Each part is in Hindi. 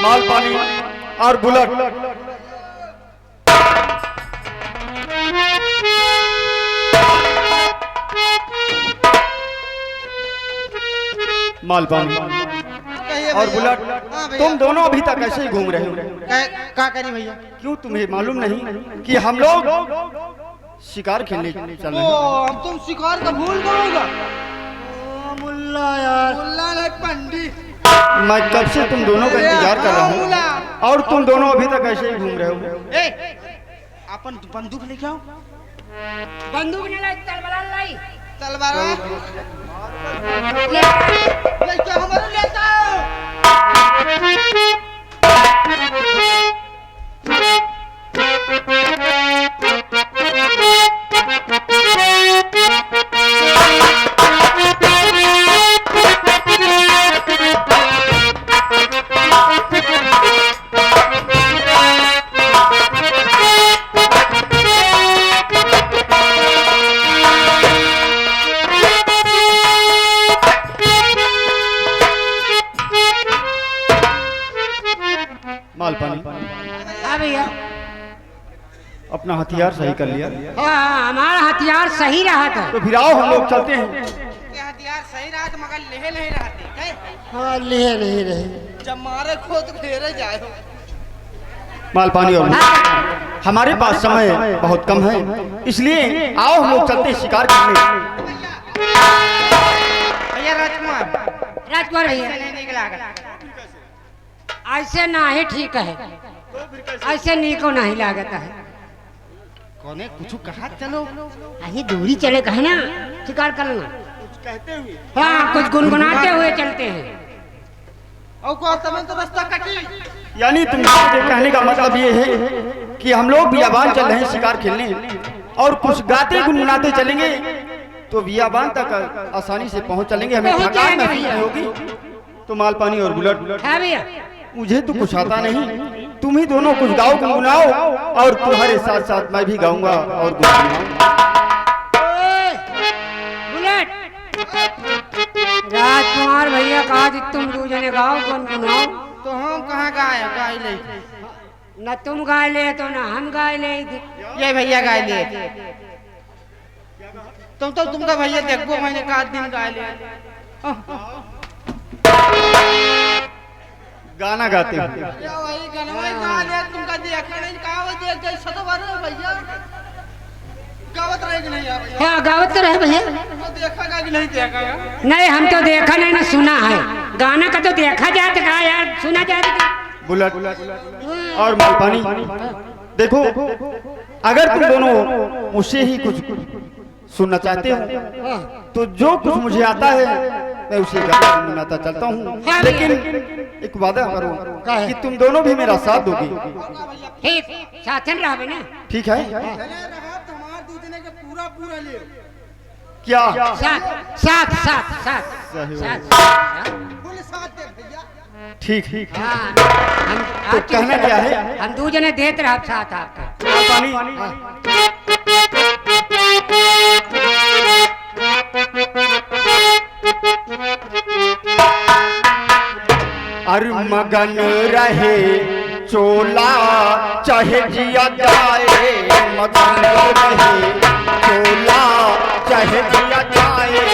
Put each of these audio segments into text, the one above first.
मालपानी और बुलेट मालपानी और बुलेट, तुम दोनों अभी तक ऐसे ही घूम रहे हो। क्या करी भैया? क्यों तुम्हें मालूम नहीं कि हम लोग शिकार खेलने चल रहे हैं? अब तुम शिकार का भूल गए। मुल्ला यार, मुल्ला नहीं पंडित। मैं कब से तुम दोनों का इंतजार कर रहा हूँ और तुम दोनों अभी तक ऐसे ही घूम रहे हो। अपन बंदूक लेके आओ। बंदूक नहीं लाई, तलवार लाई। तलवार ले लेके हमारे लेता आओ। मालपानी, हाँ भैया, अपना हथियार सही कर लिया? हाँ हमारा हथियार सही रहा था। तो फिर आओ हम लोग चलते हैं। हथियार सही रहा तो मगर लेहे नहीं रहते। हाँ ले नहीं रहे। जब मारे खो तो घेरे जाए। मालपानी और हमारे पास समय बहुत कम है, इसलिए आओ हम लोग चलते हैं शिकार करने। भैया राजकुमार, राजकुमार भैया, नहीं निकला। ऐसे ना ही ठीक है, ऐसे नहीं को नहीं लागत है। कौने कुछ कहा? चलो अभी दूरी चले कहे ना शिकार करना, कुछ कहते हुए? हाँ कुछ गुनगुनाते हुए चलते हैं। और को तब तो रास्ता कटी। यानी तुम्हारे कहने का मतलब ये है कि हम लोग बियाबान चल रहे हैं शिकार खेलने और कुछ गाते गुनगुनाते चलेंगे तो बियाबान तक आसानी से पहुंच चलेंगे, हमें पहुंच थकान जाएंगे महसूस नहीं होगी। तो मालपानी और बुलेट, हाँ भैया, मुझे तो कुछ आता नहीं, तुम ही दोनों कुछ गाओ गुनगुनाओ और तुम्हारे साथ साथ मैं भी गाऊंगा और गुनगुनाऊंगा। बुलेट, राजकुमार भैया कहा कि तुम दो जने गाओ गुनगुनाओ। तो हम कहाँ गाए? गाय ले न तुम गाय ले तो न हम गाय ले। ये भैया गाय ले। तुमका भैया देखो, मैंने कहा दिन गाय ले। गाना गाते हैं। वही गाना गा ले। तुमका देखा नहीं? कहा वो देख गई सतो बार भैया गावत रहे कि नहीं यार? हाँ गावत तो रहे भैया। वो देखा कि नहीं देखा? नहीं हम तो देखा नहीं ना सुना है। गाना का तो देखा जाता का यार, सुना जाता। बुलेट और मालपानी, देखो अगर तुम दोनों मुझसे ही कुछ सुनना चाहते हो तो जो कुछ मुझे आता है मैं उसे गाना गुनगुनाता चलता हूँ, लेकिन एक वादा करो कि तुम दोनों भी मेरा साथ दोगी। ठीक साथन रहा ना। ठीक है? तुम्हारे दूसरे के पूरा पूरा ले क्या? साथ साथ साथ साथ सही साथ। फुल साथ दे भैया। ठीक। हाँ तो कहना क्या है? हम दो जने देते रहा साथ आपका। मालपानी, अरे मगन रहे चोला चाहे जिया जाए, मगन रहे चोला चाहे जिया जाए।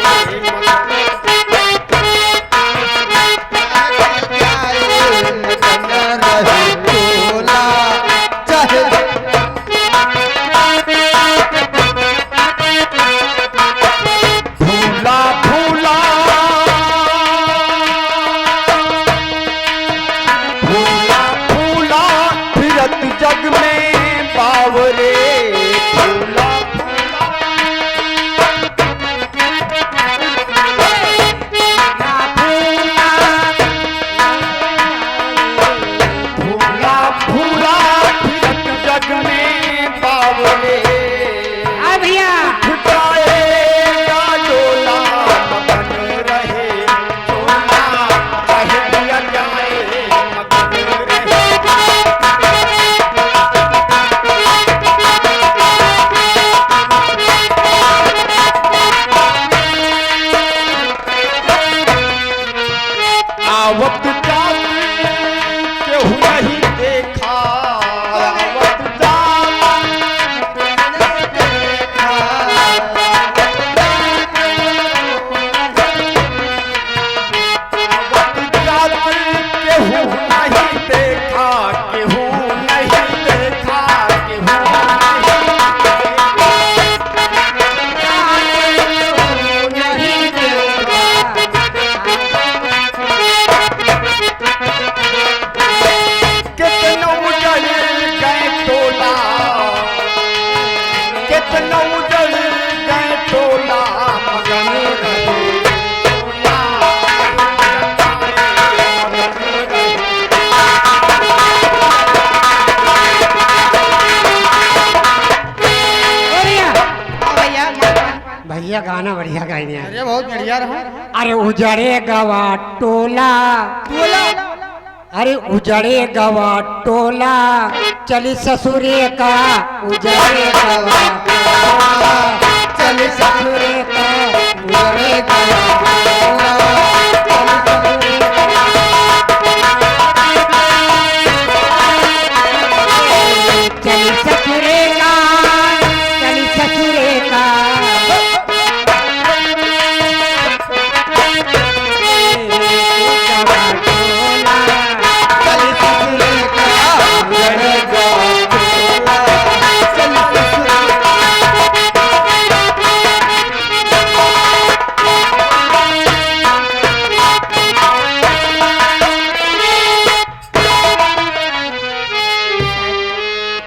भूला भूला भूला भूला फिरत जग में बावरे, भूला भूला गाना बढ़िया गाने हैं। अरे बहुत बढ़िया रहा। अरे उजड़े गवा टोला, अरे उजड़े गवा टोला, चली ससुरे का उजड़े गवा टोला, चली ससुरे का उजड़े गवा टोला, चली ससुरे का, चली ससुरे का,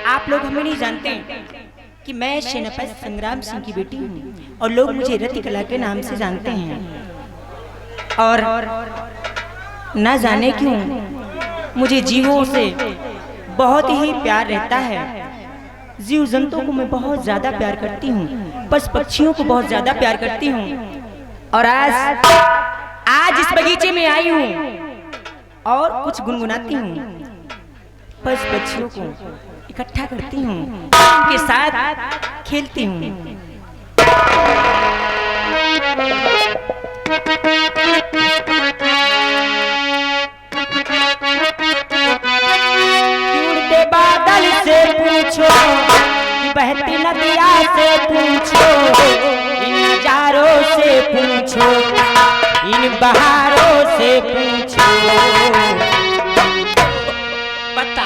आप लोग हमें नहीं जानते कि मैं सेनापति संग्राम सिंह की बेटी हूँ और लोग मुझे रति कला के नाम से जानते हैं। और ना जाने क्यों मुझे जीवों से बहुत ही प्यार रहता है। जीव जंतुओं को मैं बहुत ज्यादा प्यार करती हूँ, पशु पक्षियों को बहुत ज्यादा प्यार करती हूँ। और आज इस बगीचे में आई हूँ और कुछ गुनगुनाती हूँ, पशु पक्षियों को इकट्ठा करती हूँ, उनके साथ खेलती हूँ। उड़ते बादल से पूछो कि बहती नदिया से पूछो, इन नजारों से पूछो, इन बहारों से पूछो, बता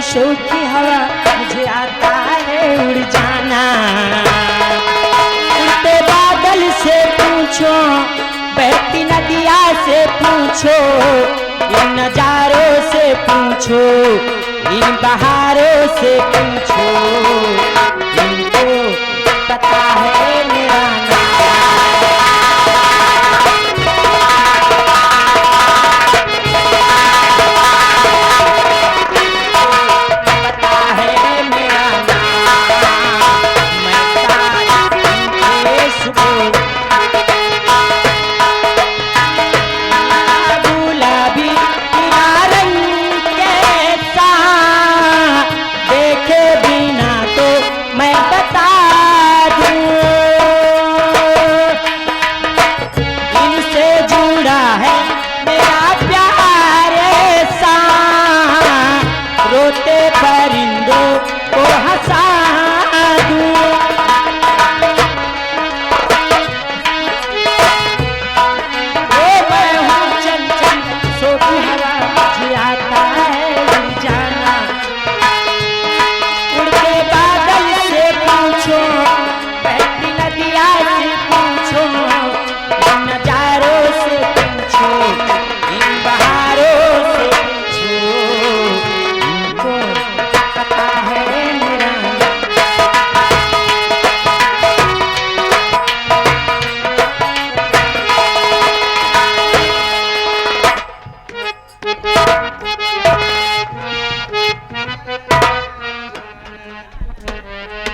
शौकी हवा मुझे आता है उड़ जाना। उड़ते बादल से पूछो, बहती नदिया से पूछो, इन नजारों से पूछो, इन बहारों से पूछो, इनको पता है मेरा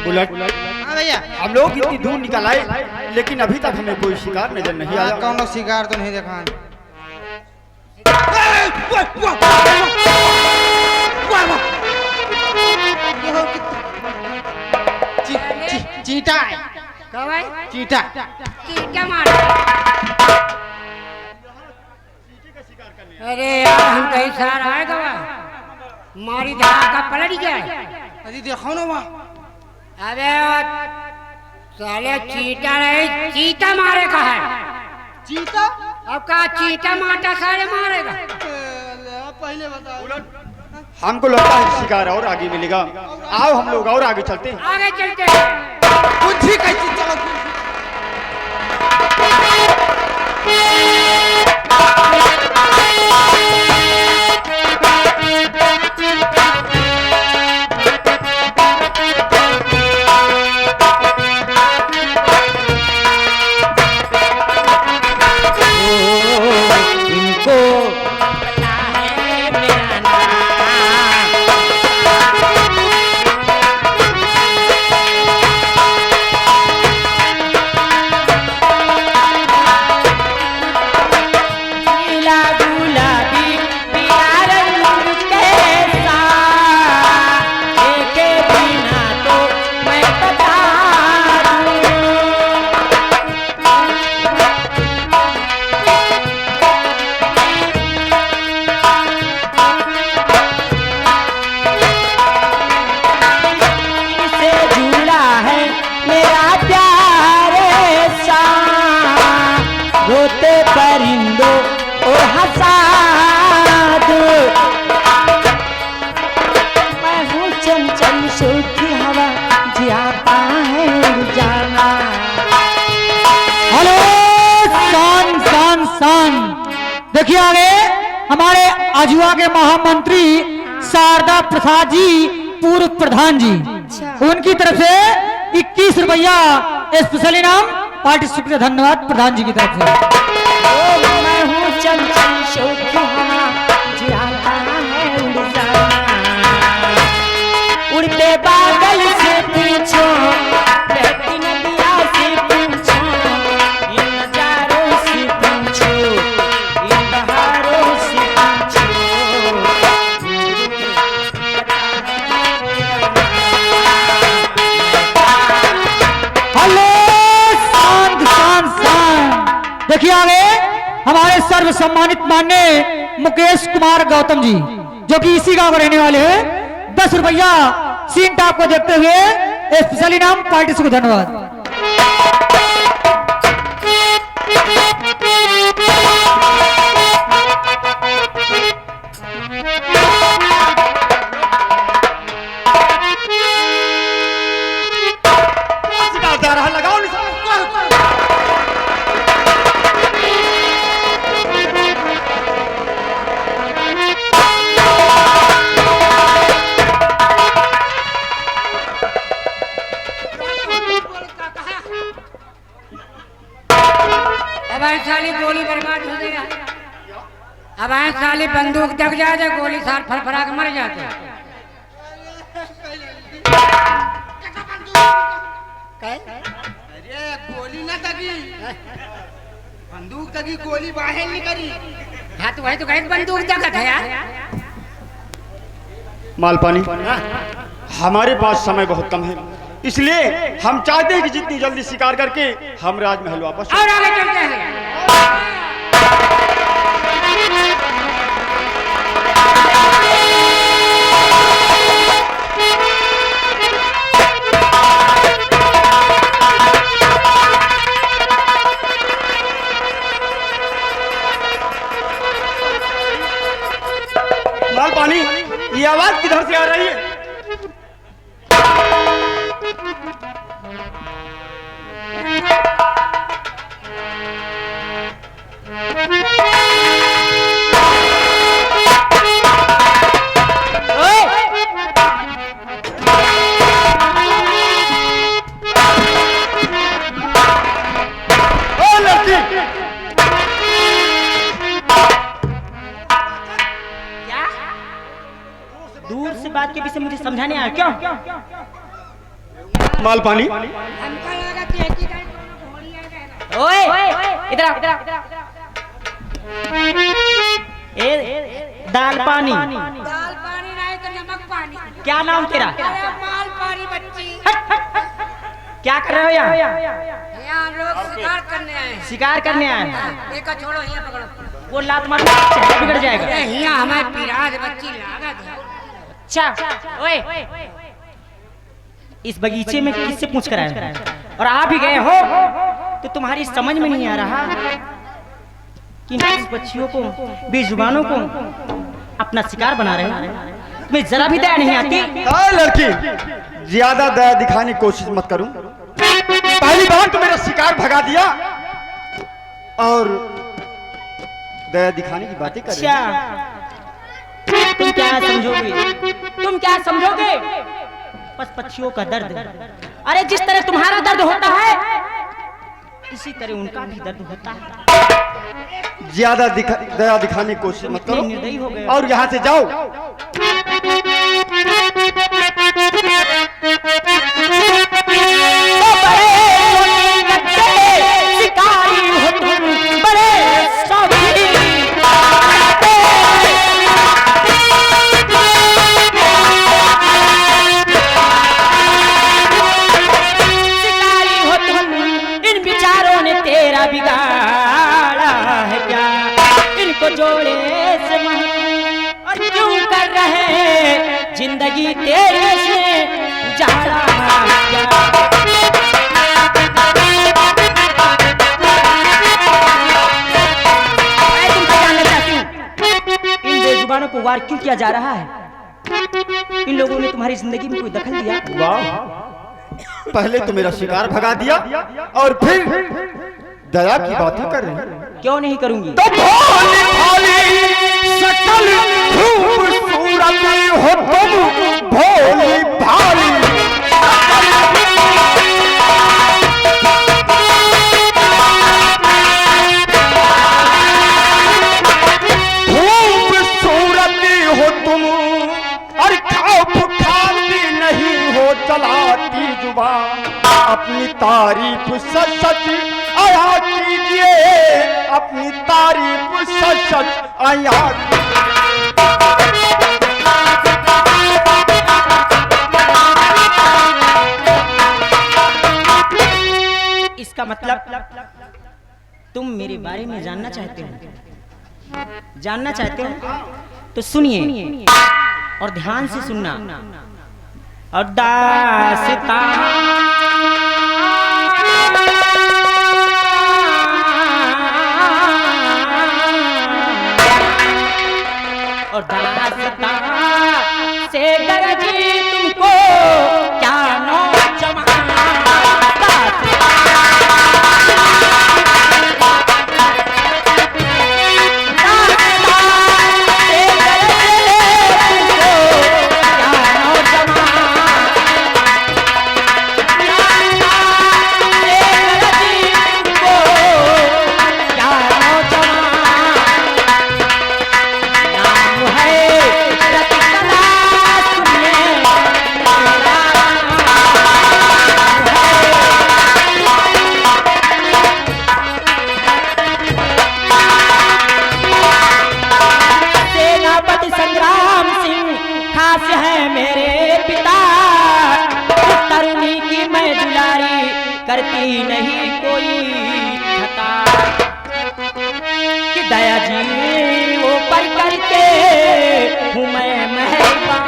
बुलेट, हाँ भैया। हम लोग इतनी दूर निकल आए लेकिन अभी तक हमें कोई शिकार नजर नहीं आया। कौन शिकार तो नहीं देखा। चीटा है। कब है? चीटा। चीटा मार। अरे यार हम कहीं सार आए गवा मारी धरा का पलट जाए। अजी देखो ना वहाँ। अबे साले चीटा नहीं चीता मारे का है। चीता? अब का चीटा मारता सारे मारेगा। पहले बताओ। हमको लगता है शिकार और आगे मिलेगा। आओ हम लोग और आगे चलते हैं। आगे चलते हैं। कुछ ही कैसी चलो। देखिए आगे हमारे आजुआ के महामंत्री शारदा प्रसाद जी पूर्व प्रधान जी, उनकी तरफ से 21 रुपया स्पेशल इनाम पार्टी शुक्रिया धन्यवाद प्रधान जी की तरफ से। मैं हूँ चंचल शोखी हवा जियाता है उड़ जाना, उड़ते बादल से पूछो, बहती नदिया से पूछो, इन नजारों से पूछो, इन बहारों से पूछो। हेलो शांत शांत शांत। देखिए आगे हमारे सर्व सम्मानित माननीय मुकेश कुमार गौतम जी जो कि इसी गांव के रहने वाले हैं, 10 रुपया सीन टॉप को देखते हुए स्पेशल इनाम पार्टी से धन्यवाद। जा रहा लगाओ निशान। अब आई साली गोली बर्बाद हो गया। अब आई साली बंदूक दग जाते गोली सार फरफरा के मर जाते। अरे गोली ना दगी, बंदूक दगी, गोली बाहर नहीं करी। हाँ तो वही तो कहीं बंदूक दगा था यार। मालपानी, हमारे पास समय बहुत कम है, इसलिए हम चाहते हैं कि जितनी जल्दी शिकार करके हम राजमहल वापस और आगे चलते हैं। मालपानी, ये आवाज किधर से आ रही है? दूर से बात के विषय मुझे समझाने आया क्यों? माल पानी। हमको लगा कि एक ही गाड़ी दोनों घोड़ी आ गए। ओए इधर आ। दाल पानी दाल पानी नहीं तो नमक पानी। क्या नाम तेरा? अरे माल पानी बच्ची। क्या कर रहे हो यहाँ? यहाँ हम लोग शिकार करने आए हैं। शिकार करने आए हैं। एक छोड़ो, यहाँ पकड़ो। वो लात मार चेहरा बिगड़ जाएगा। अरे यहाँ हमारे पिराज बच्ची लागत है। अच्छा ओए इस बगीचे में किससे पूछ कर आए और आ भी गए हो तो तुम्हारी समझ में नहीं आ रहा कि इन बच्चियों को बेजुबानों को अपना शिकार बना रहे हैं। तुम्हें जरा भी दया नहीं आती? लड़की, ज्यादा दया दिखाने की कोशिश मत करूं। पहली बार तो मेरा शिकार भगा दिया और दया दिखाने की बातें कर रही है। अच्छा तुम क्या समझोगे? तुम क्या समझोगे? बस पक्षियों का दर्द। अरे जिस तरह तुम्हारा दर्द होता है इसी तरह उनका भी दर्द होता है। ज्यादा दया दिखाने की कोशिश मत करो निर्दयी हो गए और यहाँ से जाओ। शिकारी हो तुम बड़े शौकीन। शिकारी हो तुम, इन विचारों ने तेरा बिगाड़ा है क्या? इनको जोड़े से और क्यों कर रहे जिंदगी तेरे से उजाड़ा क्या? इन बेजुबानों को वार क्यों किया जा रहा है? इन लोगों ने तुम्हारी जिंदगी में कोई दखल दिया? वाह, पहले तो मेरा शिकार भगा दिया और फिर दया की बातें कर रहे हैं। क्यों नहीं करूंगी? तो भोली भाली सकल खूबसूरत हो तुम, भोली भाली खूबसूरत हो तुम और खाती नहीं हो चलाती जुबान। अपनी तारीफ सच सच आया कीजिए, अपनी तारीफ सच सच आया। इसका मतलब तुम मेरे बारे में जानना चाहते हो? जानना चाहते हो तो सुनिए और ध्यान से सुनना। और दास्तां और दास्तां से गरजी तुमको क्या नौजवान। करती नहीं कोई खता कि दया जी वो पर करके हूँ मैं मेहरबान।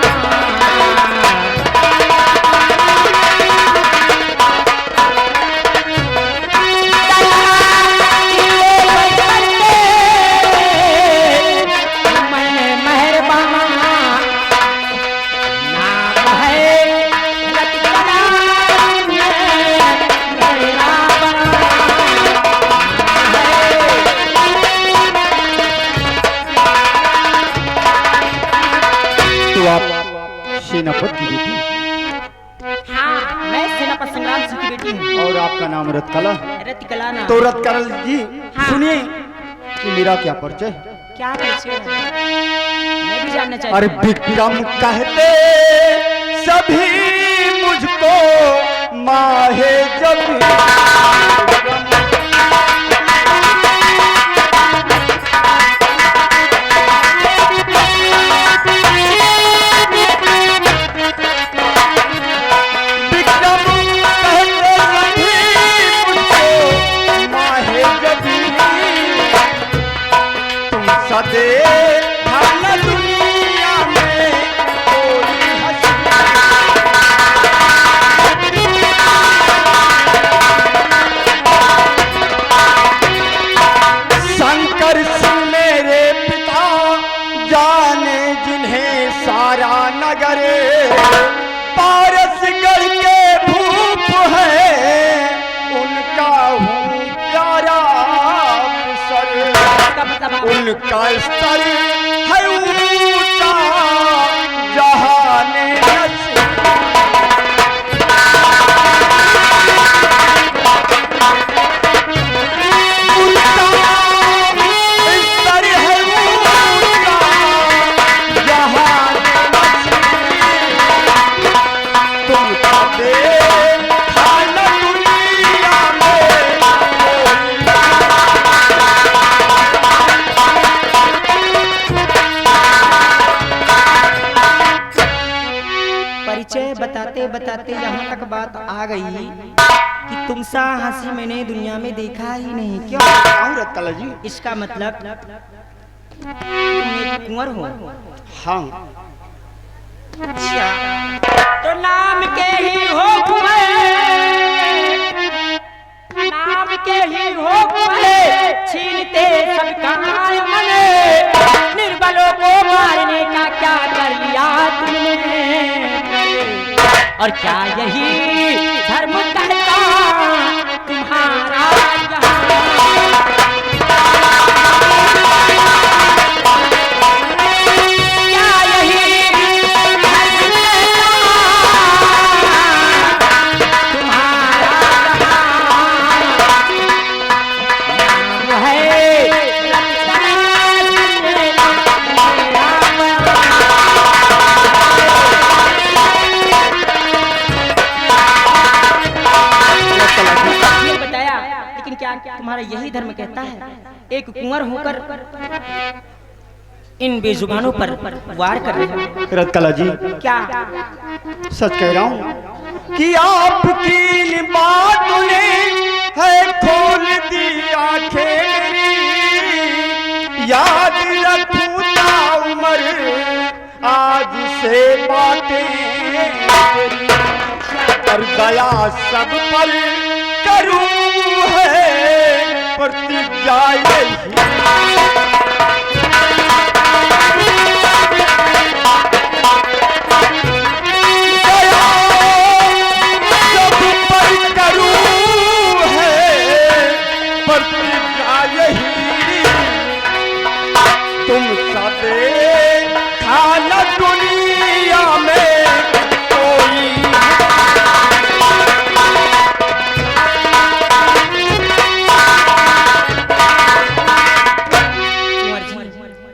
सेनापति की बेटी? हाँ, मैं सेनापति संग्राम सिंह की बेटी हूँ। और आपका नाम रतकला? रतिकला नाम। तो रतकला जी हाँ। सुनिए कि मेरा क्या परिचय? क्या परिचय है? मैं भी जानना चाहती अरे हूँ। विक्रम कहते सभी मुझको उनका स्तर है ऊंचा जहाने बताते बताते यहाँ तक बात आ गई कि तुम सा हंसी मैंने दुनिया में देखा ही नहीं। क्यों रत कला जी? इसका मतलब तुम एक कुंवर हो। हाँ। अच्छा, तो नाम के ही हो कुंवर, नाम के ही हो कुंवर, छीनते सबका मन, निर्बलों को मारने का क्या कर लिया तुमने, और क्या यही धर्म कहता तुम्हारा क्या यही धर्म कहता तुम्हारा नाम है तुम्हारा यही धर्म कहता है एक कुंवर होकर इन बेजुबानों पर वार कर रहे हैं। रत्कला जी, क्या सच कह रहा हूँ कि आपकी बातों ने है खोल दी आंखें मेरी, याद रखूंगा उम्र आज से बातें तेरी, और दया सब पर करूं है प्रतिज्ञा यही, दया सब पर करूं है प्रतिज्ञा यही, तुम सबे खाना दुनिया में कोई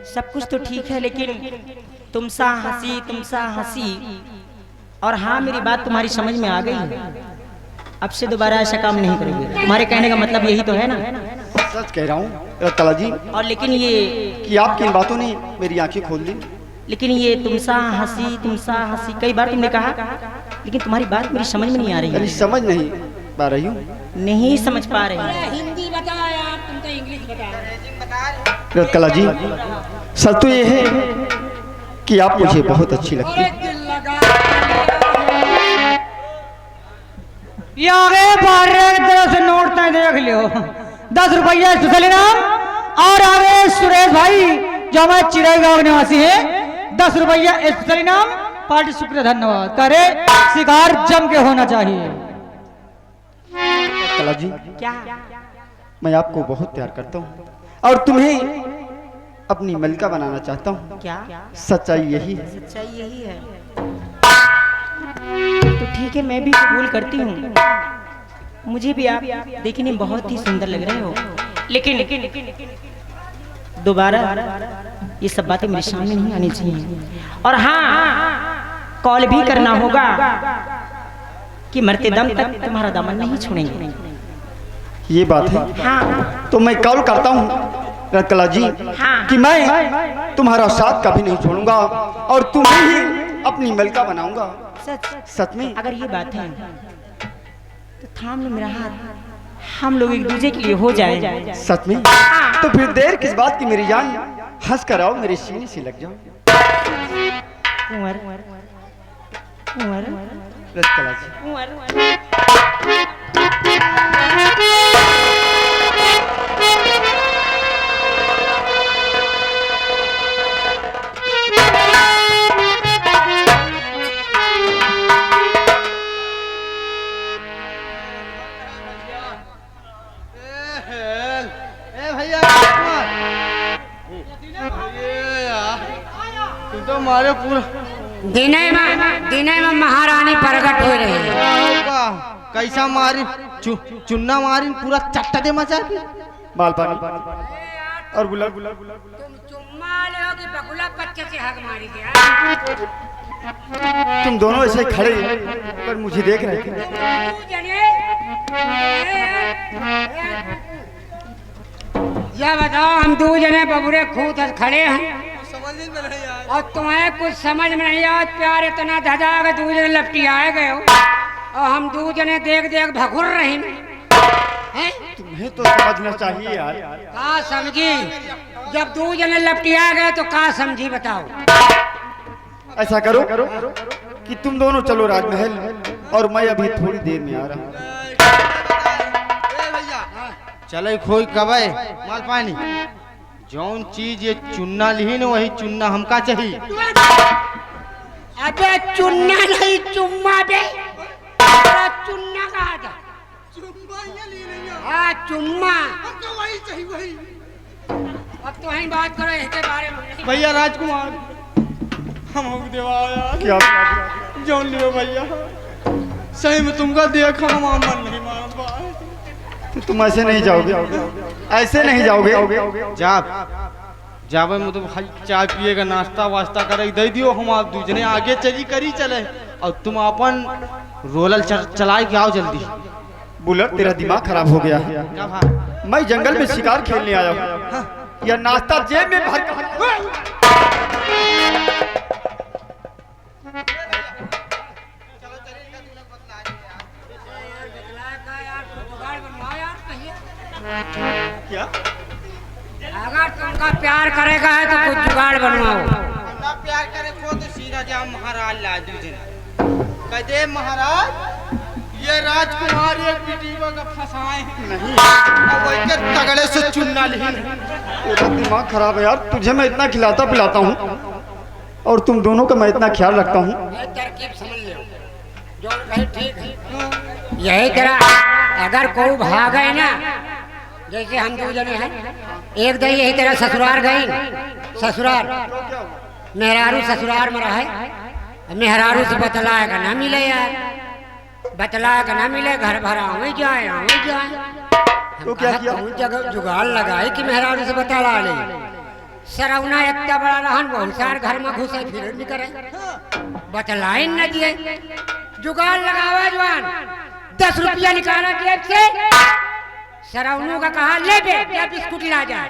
सब कुछ तो ठीक है, लेकिन तुम सा हंसी, और हाँ मेरी बात तुम्हारी समझ में आ गई, अब से दोबारा ऐसा काम नहीं करेंगे। तुम्हारे कहने का मतलब यही तो है ना? सच कह रहा हूँ रत्कला जी। और लेकिन ये कि आपकी इन बातों ने मेरी आंखें खोल दी। लेकिन ये तुम सा हंसी कई बार तुमने कहा, लेकिन तुम्हारी बात मेरी समझ में नहीं आ रही है। समझ नहीं पा रही हूँ। नहीं समझ पा रही। हिंदी बताओ यार, तुम तो इंग्लिश बताओ। रत्कला जी, सच तो ये है कि आप मुझे बहुत अच्छी लगती है। ये आगे बारह की तरफ से नोट तय देख लियो, 10 रुपया स्पेशल इनाम। और आगे सुरेश भाई जो हमारे चिड़ई गांव निवासी है, 10 रुपया स्पेशल इनाम। पार्टी शुक्र धन्यवाद करे, शिकार जम के होना चाहिए। कला जी, क्या मैं आपको बहुत प्यार करता हूँ और तुम्हें अपनी मलिका बनाना चाहता हूँ। क्या सच्चाई यही है। सच्चाई यही है तो ठीक है, मैं भी कबूल करती हूँ। मुझे भी आप देखने में बहुत ही सुंदर लग रहे हो, लेकिन दोबारा ये सब बातें मेरे सामने नहीं आनी चाहिए। और हाँ, कॉल भी करना होगा कि मरते दम तक तुम्हारा दामन नहीं छोड़ेंगे। ये बात है। हाँ तो मैं कॉल करता हूँ रत्कला जी, हाँ। कि मैं तुम्हारा साथ कभी नहीं छोड़ूंगा और तुम्हें ही अपनी मलिका बनाऊंगा। सच में? अगर ये बात है तो थाम लो मेरा हाथ, हम लोग एक दूसरे के लिए हो जाए। सच में? तो फिर देर किस बात की मेरी जान, हंस कर आओ, मेरे सीने से लग जाओ। कुंवर रत्कला जी, तो मारे पूरा दिने में महारानी प्रकट हो रही है। कैसा मारी चुन्ना मारी पूरा चट्टा दे मचा के माल पानी और गुलाब तुम चुम्मा ले हो कि बकुला बच्चे से हक मारी दिया। तुम दोनों ऐसे खड़े पर मुझे देख रहे थे। यह बताओ हम दो जने बबुरे खूद खड़े हैं समझ में नहीं आया और तुम्हें कुछ समझ में नहीं आया। प्यार इतना धजा के दो जने लपटी आए गए हो और हम दो जने देख देख भगुर रहे हैं। तुम्हें तो समझना चाहिए यार। का समझी? जब दो जने लपटिया गए तो का समझी बताओ। ऐसा करो कि तुम दोनों चलो राजमहल और मैं अभी थोड़ी देर में आ रहा हूँ। चले खोई कबे माल पानी जौन चीज ये चुन्ना ली न वही चुन्ना हमका चाहिए। अबे चुन्ना नहीं चुम्मा बे। चुन्ना कहा था? हाँ चुम्मा। वही चाहिए वही। अब तो वही बात करो इसके बारे में। भैया राजकुमार हम देवाया क्या जौन लियो भैया सही में तुमका देख हम मन नहीं मान। तुम ऐसे नहीं जाओगे, ऐसे नहीं जाओगे। जावे में तो भाई चाय पिएगा नाश्ता वास्ता करे दे दियो। हम आप दूसरे आगे चली करी चले और तुम अपन रोलर चलाए के आओ जल्दी। बुलेट तेरा दिमाग खराब हो गया है। क्या भाई? मैं जंगल में शिकार खेलने आया हूँ। यह नाश्ता जेब में भर क्या? अगर तुमका प्यार करेगा है तो कुछ जुगाड़ बनवाओ। ना प्यार करे को तो सीधा जा महाराज ला दूसरे कदे महाराज ये राजकुमार एक बिटीवा का फसाए नहीं अब वही के तगड़े से चुन्ना ली। तेरा दिमाग खराब है यार। तुझे मैं इतना खिलाता पिलाता हूँ और तुम दोनों का मैं इतना ख्याल रखता हूँ। तरकीब समझ लो जो भाई ठीक है। यही तरह अगर कोई भागे ना जैसे हम दो जने हैं एक दिन यही तरह ससुराल गई। ससुराल मेहरारू ससुराल में रहे। मेहरारू से बतलाएगा ना मिले यार। बतलाएगा ना मिले घर भरा वही जाए वही जाए। तो क्या किया? जगह जुगाड़ लगाए कि मेहरारू से बतला ले। सरौना इतना बड़ा रहन बहुत सार घर में घुसे फिर नहीं करे बतलाए न दिए। जुगाड़ लगावा जवान 10 रुपया निकाला जेब से। सरौनों का कहा ले बे क्या बिस्कुट ला जा।